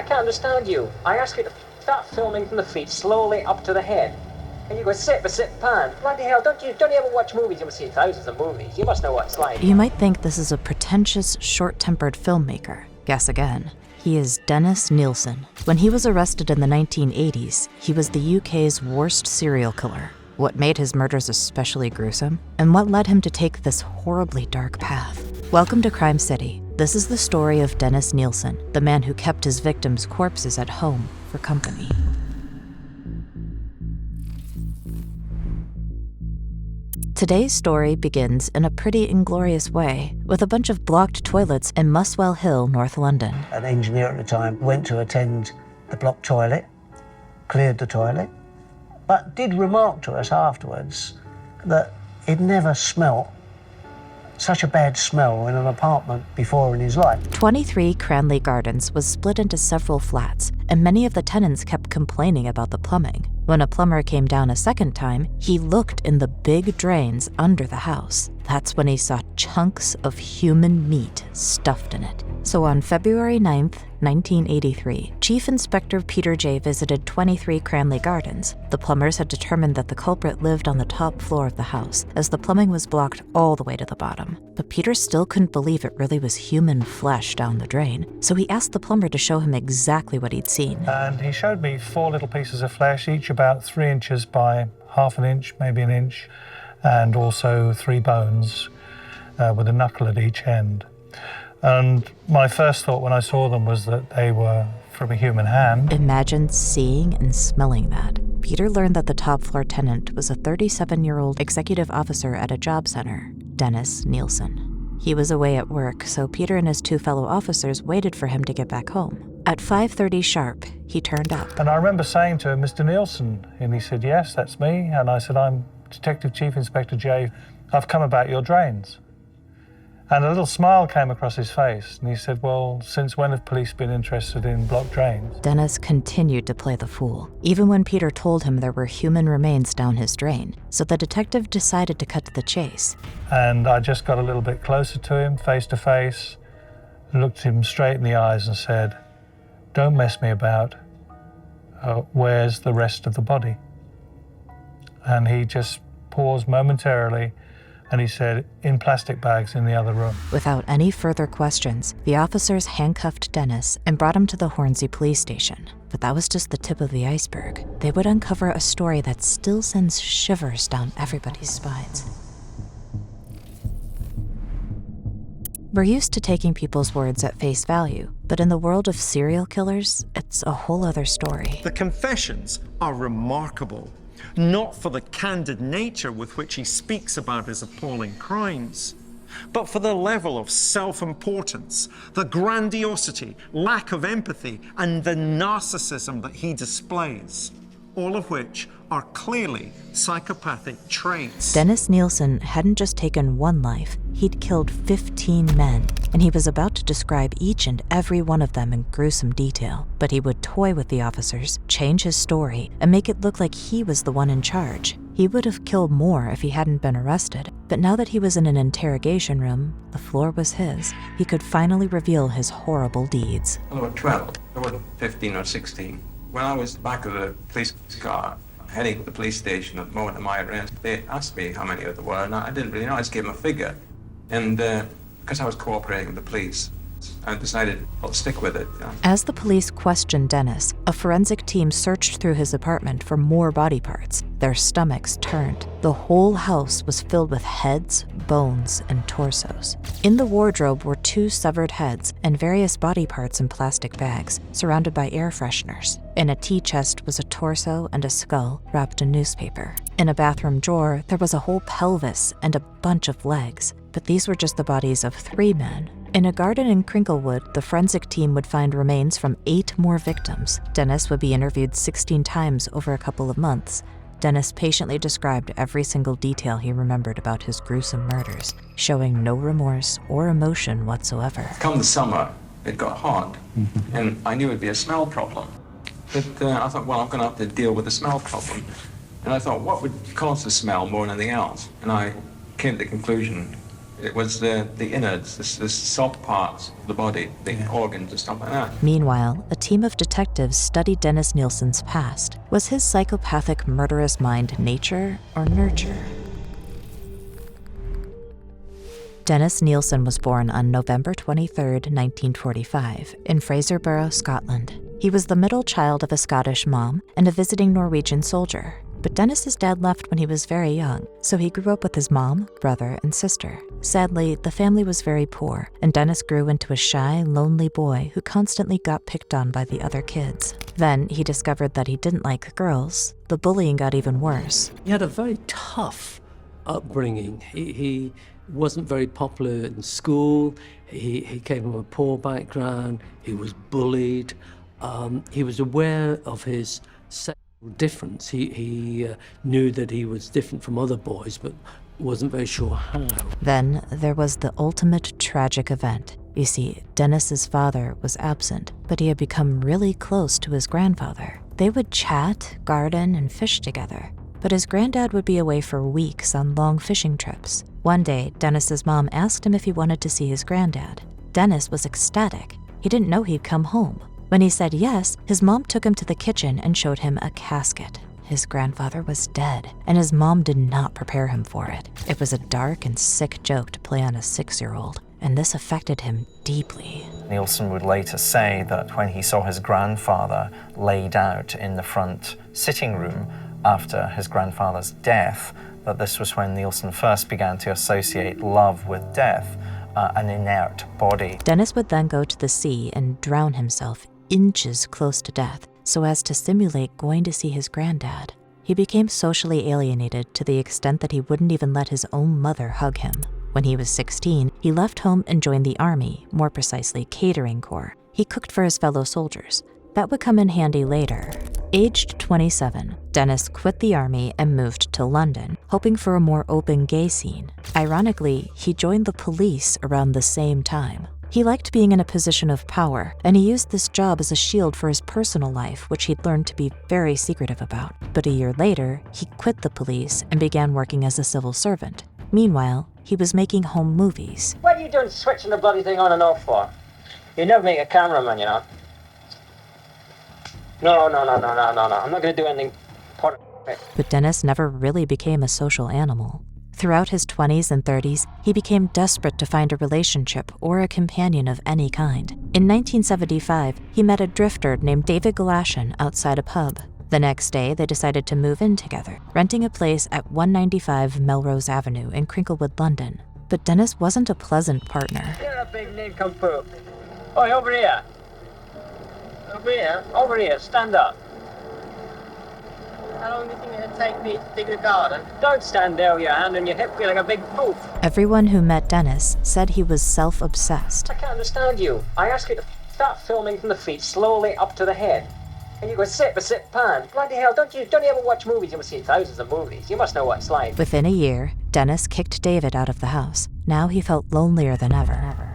can't understand you. I ask you to start filming from the feet slowly up to the head. And you go sit for sit pan. Bloody hell, don't you ever watch movies? You must see thousands of movies. You must know what it's like. You might think this is a pretentious, short-tempered filmmaker. Guess again. He is Dennis Nilsen. When he was arrested in the 1980s, he was the UK's worst serial killer. What made his murders especially gruesome? And what led him to take this horribly dark path? Welcome to Crime City. This is the story of Dennis Nilsen, the man who kept his victims' corpses at home for company. Today's story begins in a pretty inglorious way, with a bunch of blocked toilets in Muswell Hill, North London. An engineer at the time went to attend the blocked toilet, cleared the toilet, but did remark to us afterwards that he'd never smelt such a bad smell in an apartment before in his life. 23 Cranley Gardens was split into several flats, and many of the tenants kept complaining about the plumbing. When a plumber came down a second time, he looked in the big drains under the house. That's when he saw chunks of human meat stuffed in it. So on February 9th, 1983, Chief Inspector Peter J. visited 23 Cranley Gardens. The plumbers had determined that the culprit lived on the top floor of the house, as the plumbing was blocked all the way to the bottom. But Peter still couldn't believe it really was human flesh down the drain, so he asked the plumber to show him exactly what he'd seen. And he showed me 4 little pieces of flesh, each about 3 inches by half an inch, maybe an inch, and also 3 bones with a knuckle at each end. And my first thought when I saw them was that they were from a human hand. Imagine seeing and smelling that. Peter learned that the top floor tenant was a 37-year-old executive officer at a job center, Dennis Nilsen. He was away at work, so Peter and his 2 fellow officers waited for him to get back home. At 5:30 sharp, he turned up. And I remember saying to him, "Mr. Nilsen," and he said, "Yes, that's me." And I said, "I'm Detective Chief Inspector J. I've come about your drains." And a little smile came across his face, and he said, "Well, since when have police been interested in blocked drains?" Dennis continued to play the fool, even when Peter told him there were human remains down his drain, so the detective decided to cut to the chase. And I just got a little bit closer to him, face to face, looked him straight in the eyes and said, "Don't mess me about. Where's the rest of the body?" And he just paused momentarily, and he said, "In plastic bags in the other room." Without any further questions, the officers handcuffed Dennis and brought him to the Hornsey police station. But that was just the tip of the iceberg. They would uncover a story that still sends shivers down everybody's spines. We're used to taking people's words at face value, but in the world of serial killers, it's a whole other story. The confessions are remarkable, not for the candid nature with which he speaks about his appalling crimes, but for the level of self-importance, the grandiosity, lack of empathy, and the narcissism that he displays, all of which are clearly psychopathic traits. Dennis Nilsen hadn't just taken one life, he'd killed 15 men, and he was about to describe each and every one of them in gruesome detail. But he would toy with the officers, change his story, and make it look like he was the one in charge. He would have killed more if he hadn't been arrested, but now that he was in an interrogation room, the floor was his. He could finally reveal his horrible deeds. Well, I was 12. I wasn't 15 or 16. When I was back of the police car, heading to the police station at the moment of my arrest, they asked me how many there were, and I didn't really know. I just gave them a figure. And because I was cooperating with the police, I decided I'll stick with it. As the police questioned Dennis, a forensic team searched through his apartment for more body parts. Their stomachs turned. The whole house was filled with heads, bones, and torsos. In the wardrobe were 2 severed heads and various body parts in plastic bags, surrounded by air fresheners. In a tea chest was a torso and a skull wrapped in newspaper. In a bathroom drawer, there was a whole pelvis and a bunch of legs, but these were just the bodies of 3 men. In a garden in Crinklewood, the forensic team would find remains from 8 more victims. Dennis would be interviewed 16 times over a couple of months. Dennis patiently described every single detail he remembered about his gruesome murders, showing no remorse or emotion whatsoever. Come the summer, it got hot, and I knew it'd be a smell problem. But I thought, well, I'm going to have to deal with the smell problem. And I thought, what would cause the smell more than anything else? And I came to the conclusion, It was the innards, the soft parts of the body, the organs and stuff like that. Meanwhile, a team of detectives studied Dennis Nilsen's past. Was his psychopathic, murderous mind nature or nurture? Dennis Nilsen was born on November 23, 1945, in Fraserburgh, Scotland. He was the middle child of a Scottish mom and a visiting Norwegian soldier. But Dennis's dad left when he was very young, so he grew up with his mom, brother, and sister. Sadly, the family was very poor, and Dennis grew into a shy, lonely boy who constantly got picked on by the other kids. Then he discovered that he didn't like girls. The bullying got even worse. He had a very tough upbringing. He wasn't very popular in school. He came from a poor background. He was bullied. He was aware of his sexual difference. He knew that he was different from other boys, but wasn't very sure how. Then there was the ultimate tragic event. You see, Dennis's father was absent, but he had become really close to his grandfather. They would chat, garden, and fish together. But his granddad would be away for weeks on long fishing trips. One day, Dennis's mom asked him if he wanted to see his granddad. Dennis was ecstatic. He didn't know he'd come home. When he said yes, his mom took him to the kitchen and showed him a casket. His grandfather was dead, and his mom did not prepare him for it. It was a dark and sick joke to play on a 6-year-old, and this affected him deeply. Nilsen would later say that when he saw his grandfather laid out in the front sitting room after his grandfather's death, that this was when Nilsen first began to associate love with death, an inert body. Dennis would then go to the sea and drown himself inches close to death so as to simulate going to see his granddad. He became socially alienated to the extent that he wouldn't even let his own mother hug him. When he was 16, he left home and joined the army, more precisely catering corps. He cooked for his fellow soldiers. That would come in handy later. Aged 27, Dennis quit the army and moved to London, hoping for a more open gay scene. Ironically, he joined the police around the same time. He liked being in a position of power, and he used this job as a shield for his personal life, which he'd learned to be very secretive about. But a year later, he quit the police and began working as a civil servant. Meanwhile, he was making home movies. What are you doing switching the bloody thing on and off for? You never make a cameraman, you know. No. I'm not going to do anything part of it. But Dennis never really became a social animal. Throughout his 20s and 30s, he became desperate to find a relationship or a companion of any kind. In 1975, he met a drifter named David Galashan outside a pub. The next day, they decided to move in together, renting a place at 195 Melrose Avenue in Crinklewood, London. But Dennis wasn't a pleasant partner. You're a big name come poop. Oi, over here. Over here, stand up. How long do you think it'd take me to dig the garden? Don't stand there with your hand on your hip, feel like a big poop. Everyone who met Dennis said he was self-obsessed. I can't understand you. I ask you to start filming from the feet slowly up to the head. And you go sit, pan. Bloody hell, don't you ever watch movies? You must see thousands of movies. You must know what it's like. Within a year, Dennis kicked David out of the house. Now he felt lonelier than ever.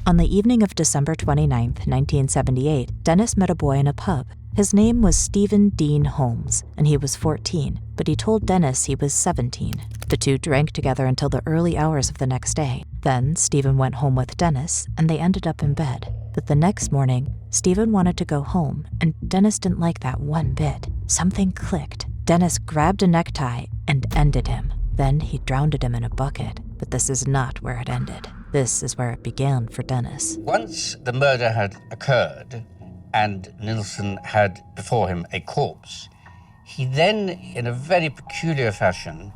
On the evening of December 29, 1978, Dennis met a boy in a pub. His name was Stephen Dean Holmes, and he was 14, but he told Dennis he was 17. The two drank together until the early hours of the next day. Then Stephen went home with Dennis, and they ended up in bed. But the next morning, Stephen wanted to go home, and Dennis didn't like that one bit. Something clicked. Dennis grabbed a necktie and ended him. Then he drowned him in a bucket. But this is not where it ended. This is where it began for Dennis. Once the murder had occurred and Nilsen had before him a corpse, he then, in a very peculiar fashion,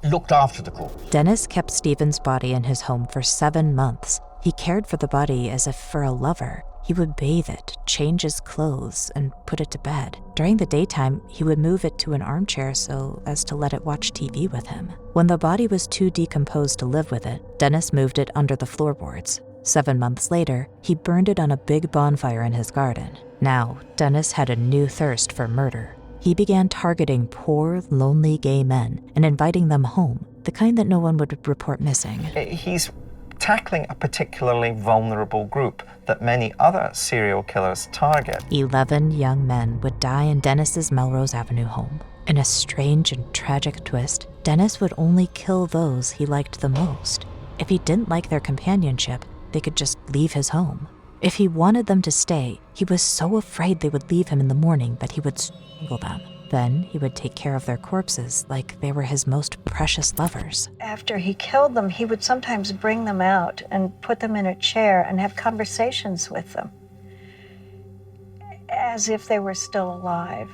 looked after the corpse. Dennis kept Stephen's body in his home for 7 months. He cared for the body as if for a lover. He would bathe it, change his clothes, and put it to bed. During the daytime, he would move it to an armchair so as to let it watch TV with him. When the body was too decomposed to live with it, Dennis moved it under the floorboards. 7 months later, he burned it on a big bonfire in his garden. Now, Dennis had a new thirst for murder. He began targeting poor, lonely gay men and inviting them home, the kind that no one would report missing. He's tackling a particularly vulnerable group that many other serial killers target. 11 young men would die in Dennis's Melrose Avenue home. In a strange and tragic twist, Dennis would only kill those he liked the most. If he didn't like their companionship, they could just leave his home. If he wanted them to stay, he was so afraid they would leave him in the morning that he would strangle them. Then he would take care of their corpses like they were his most precious lovers. After he killed them, he would sometimes bring them out and put them in a chair and have conversations with them, as if they were still alive.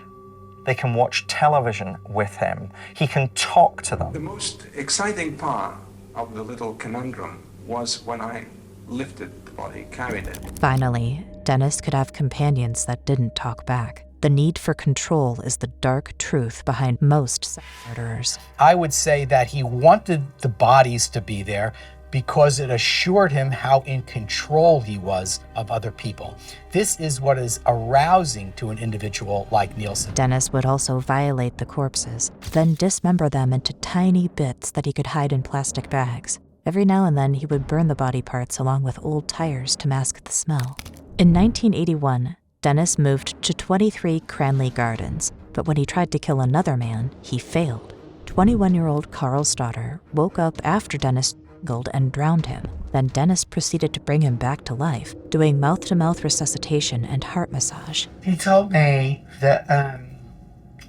They can watch television with him. He can talk to them. The most exciting part of the little conundrum was when I lifted the body, carried it. Finally, Dennis could have companions that didn't talk back. The need for control is the dark truth behind most sex murderers. I would say that he wanted the bodies to be there because it assured him how in control he was of other people. This is what is arousing to an individual like Nilsen. Dennis would also violate the corpses, then dismember them into tiny bits that he could hide in plastic bags. Every now and then, he would burn the body parts along with old tires to mask the smell. In 1981, Dennis moved to 23 Cranley Gardens, but when he tried to kill another man, he failed. 21-year-old Carl Stoddard woke up after Dennis strangled and drowned him. Then Dennis proceeded to bring him back to life, doing mouth-to-mouth resuscitation and heart massage. He told me that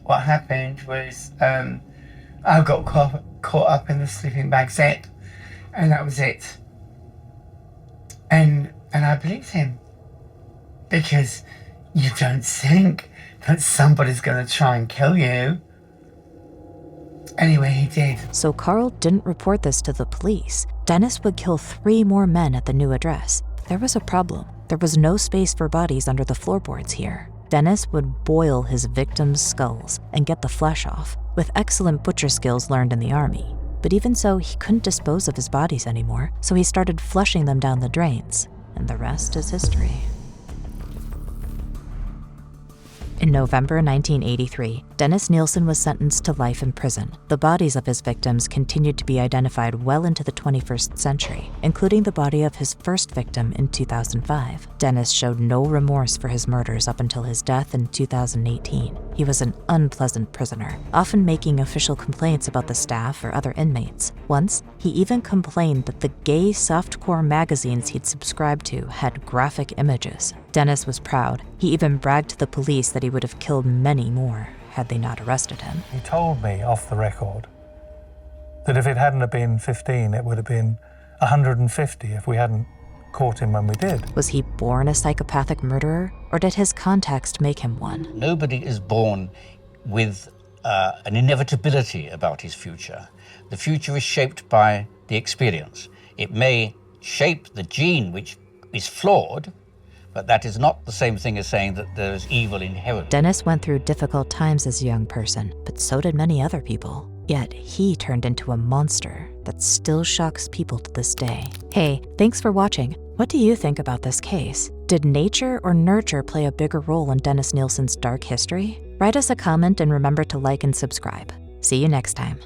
what happened was I got caught up in the sleeping bag set, and that was it. And I believed him, because you don't think that somebody's going to try and kill you. Anyway, he did. So Carl didn't report this to the police. Dennis would kill 3 more men at the new address. There was a problem. There was no space for bodies under the floorboards here. Dennis would boil his victims' skulls and get the flesh off, with excellent butcher skills learned in the army. But even so, he couldn't dispose of his bodies anymore, so he started flushing them down the drains. And the rest is history. In November 1983, Dennis Nilsen was sentenced to life in prison. The bodies of his victims continued to be identified well into the 21st century, including the body of his first victim in 2005. Dennis showed no remorse for his murders up until his death in 2018. He was an unpleasant prisoner, often making official complaints about the staff or other inmates. Once, he even complained that the gay softcore magazines he'd subscribed to had graphic images. Dennis was proud. He even bragged to the police that he would have killed many more had they not arrested him. He told me off the record that if it hadn't have been 15, it would have been 150 if we hadn't caught him when we did. Was he born a psychopathic murderer, or did his context make him one? Nobody is born with an inevitability about his future. The future is shaped by the experience. It may shape the gene which is flawed, but that is not the same thing as saying that there is evil inherent. Dennis went through difficult times as a young person, but so did many other people. Yet he turned into a monster that still shocks people to this day. Hey, thanks for watching. What do you think about this case? Did nature or nurture play a bigger role in Dennis Nilsen's dark history? Write us a comment and remember to like and subscribe. See you next time.